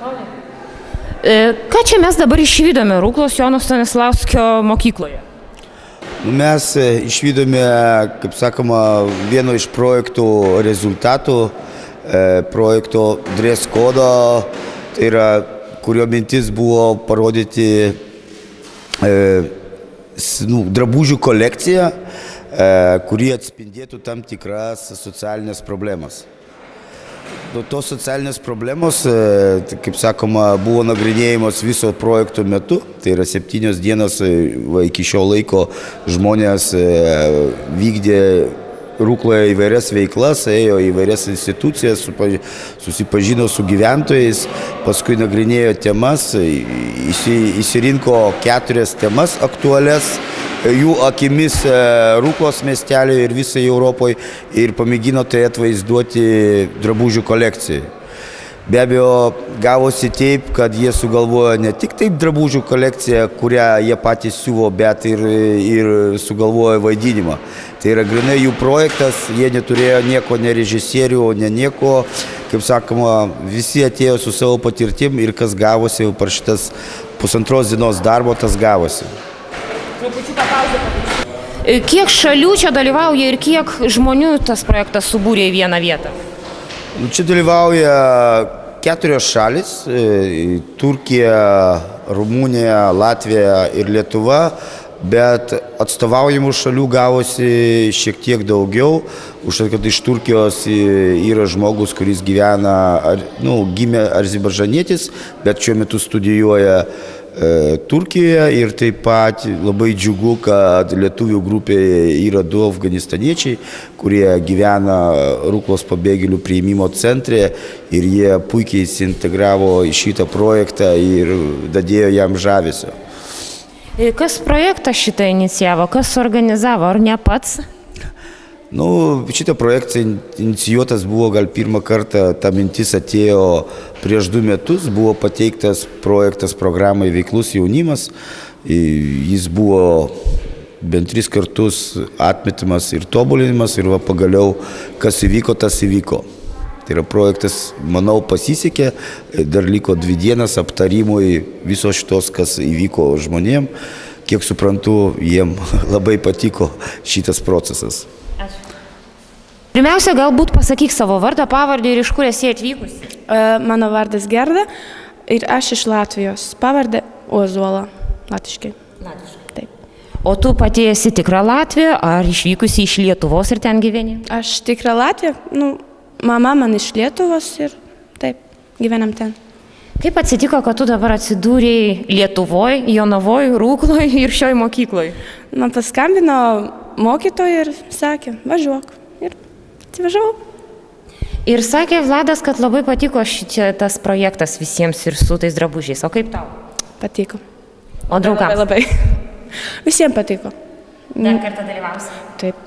Ką čia mes dabar išvydome Ruklos Jono Stanislavskio mokykloje? Mes išvydome, kaip sakoma, vieno iš projektų rezultatų, projekto Dress Code, tai yra, kurio mintis buvo parodyti drabužių kolekciją, kuri atspindėtų tam tikras socialinės problemas. Tos socialinės problemos, kaip sakoma, buvo nagrinėjamos viso projekto metu, tai yra 7 dienos, iki šio laiko žmonės vykdė Rukloje įvairias veiklas, ėjo įvairias institucijas, susipažino su gyventojais, paskui nagrinėjo temas, išsirinko 4 temas aktualias jų akimis Ruklos miestelio ir visai Europoje ir pamėgino tai atvaizduoti drabužių kolekcijai. Be abejo, gavosi taip, kad jie sugalvojo ne tik taip drabužių kolekciją, kurią jie patys siuvo, bet ir sugalvojo vaidinimą. Tai yra grinai jų projektas, jie neturėjo nieko, ne režisierių, ne nieko, kaip sakoma, visi atėjo su savo patirtim ir kas gavosi, per šitas 1,5 dienos darbo tas gavosi. Kiek šalių čia dalyvauja ir kiek žmonių tas projektas subūrė į vieną vietą? Čia dalyvauja 4 šalis – Turkija, Rumunija, Latvija ir Lietuva, bet atstovaujamų šalių gavosi šiek tiek daugiau, už tai, kad iš Turkijos yra žmogus, kuris gyvena, gimė azerbaidžanietis, bet šiuo metu studijuoja Turkijoje ir taip pat labai džiugu, kad lietuvių grupėje yra 2 afganistaniečiai, kurie gyvena Ruklos pabėgėlių priėmimo centre ir jie puikiai įsiintegravo į šitą projektą ir dadėjo jam žavesio. Kas projektą šitą inicijavo, kas organizavo, ar ne pats? Šitą projektą inicijuotas buvo gal pirmą kartą, ta mintis atėjo prieš 2 metus, buvo pateiktas projektas programai Veiklus jaunimas, jis buvo bent 3 kartus atmetimas ir tobulinimas ir pagaliau kas įvyko, tas įvyko. Tai yra projektas, manau, pasisekė, dar liko 2 dienas aptarimui viso šitos, kas įvyko žmonėm. Kiek suprantu, jiem labai patiko šitas procesas. Pirmiausia, galbūt pasakyk savo vardą, pavardę ir iš kur esi atvykusi. Mano vardas Gerda ir aš iš Latvijos. Pavardė Ozola, latviškai. Taip. O tu pati esi tikra Latvija, ar išvykusi iš Lietuvos ir ten gyveni? Aš tikra Latvija, mama man iš Lietuvos ir taip, gyvenam ten. Kaip atsitiko, kad tu dabar atsidūrėjai Lietuvoje, Jonavoje, Rukloje ir šioj mokykloje? Man paskambino mokytoja ir sakė, važiuok. Ir atsivažiavau. Ir sakė Vladas, kad labai patiko šitas projektas visiems ir su tais drabužiais. O kaip tau? Patiko. O draugams? Labai. Visiems patiko. Dar kartą dalyvausi? Taip.